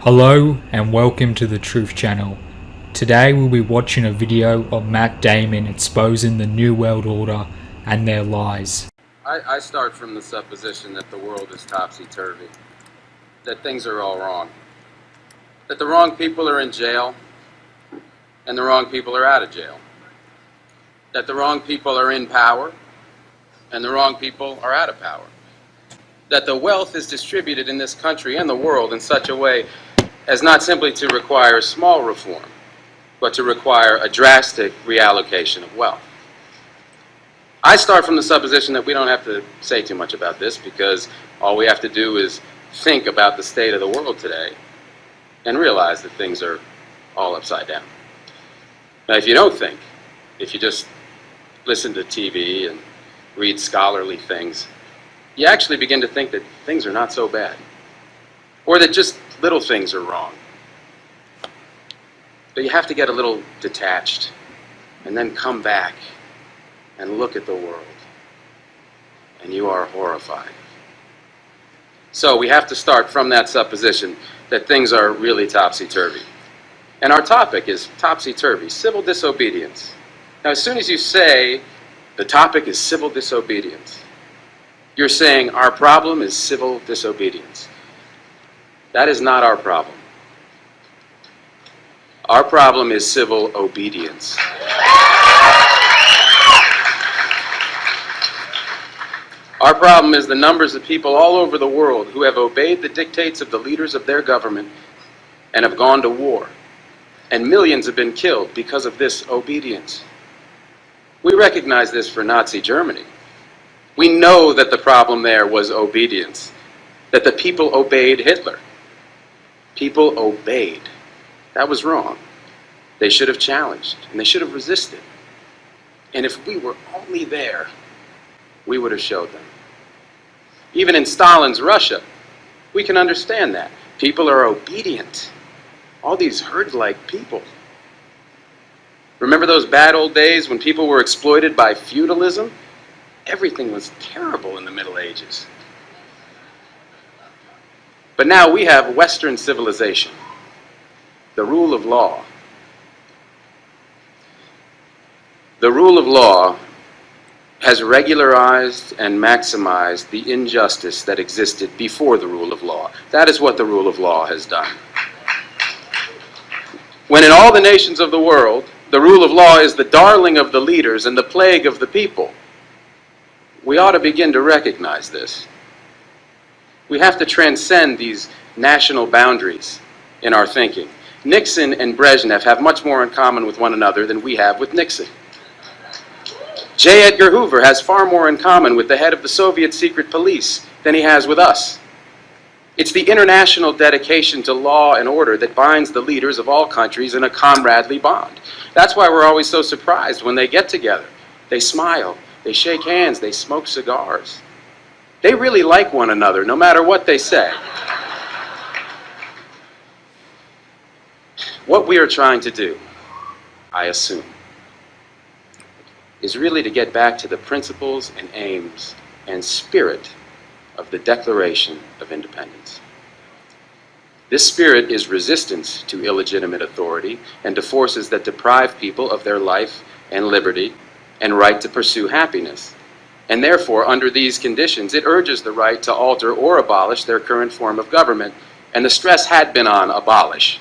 Hello and welcome to the Truth Channel. Today we'll be watching a video of Matt Damon exposing the New World Order and their lies. I start from the supposition that the world is topsy-turvy, that things are all wrong, that the wrong people are in jail and the wrong people are out of jail, that the wrong people are in power and the wrong people are out of power, that the wealth is distributed in this country and the world in such a way as not simply to require small reform, but to require a drastic reallocation of wealth. I start from the supposition that we don't have to say too much about this because all we have to do is think about the state of the world today and realize that things are all upside down. Now, if you don't think, if you just listen to TV and read scholarly things, you actually begin to think that things are not so bad, or that just little things are wrong. But you have to get a little detached and then come back and look at the world, and you are horrified. So we have to start from that supposition that things are really topsy-turvy. And our topic is topsy-turvy, civil disobedience. Now, as soon as you say the topic is civil disobedience, you're saying our problem is civil disobedience. That is not our problem. Our problem is civil obedience. Our problem is the numbers of people all over the world who have obeyed the dictates of the leaders of their government and have gone to war. And millions have been killed because of this obedience. We recognize this for Nazi Germany. We know that the problem there was obedience, that the people obeyed Hitler. People obeyed. That was wrong. They should have challenged, and they should have resisted. And if we were only there, we would have showed them. Even in Stalin's Russia, we can understand that. People are obedient. All these herd-like people. Remember those bad old days when people were exploited by feudalism? Everything was terrible in the Middle Ages. But now we have Western civilization, the rule of law. The rule of law has regularized and maximized the injustice that existed before the rule of law. That is what the rule of law has done. When in all the nations of the world, the rule of law is the darling of the leaders and the plague of the people, we ought to begin to recognize this. We have to transcend these national boundaries in our thinking. Nixon and Brezhnev have much more in common with one another than we have with Nixon. J. Edgar Hoover has far more in common with the head of the Soviet secret police than he has with us. It's the international dedication to law and order that binds the leaders of all countries in a comradely bond. That's why we're always so surprised when they get together. They smile, they shake hands, they smoke cigars. They really like one another, no matter what they say. What we are trying to do, I assume, is really to get back to the principles and aims and spirit of the Declaration of Independence. This spirit is resistance to illegitimate authority and to forces that deprive people of their life and liberty and right to pursue happiness. And therefore, under these conditions, it urges the right to alter or abolish their current form of government, and the stress had been on abolish.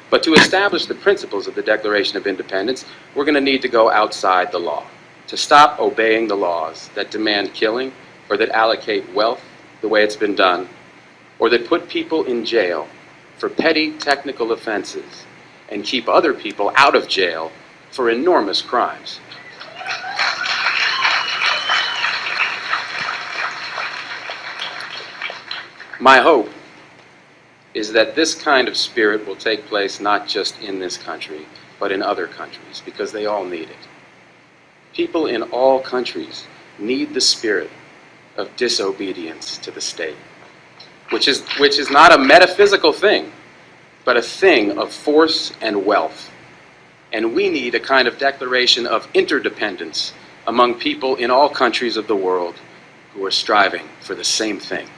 But to establish the principles of the Declaration of Independence, we're going to need to go outside the law, to stop obeying the laws that demand killing, or that allocate wealth the way it's been done, or that put people in jail for petty technical offenses, and keep other people out of jail for enormous crimes. My hope is that this kind of spirit will take place not just in this country, but in other countries, because they all need it. People in all countries need the spirit of disobedience to the state, which is not a metaphysical thing, but a thing of force and wealth. And we need a kind of declaration of interdependence among people in all countries of the world who are striving for the same thing.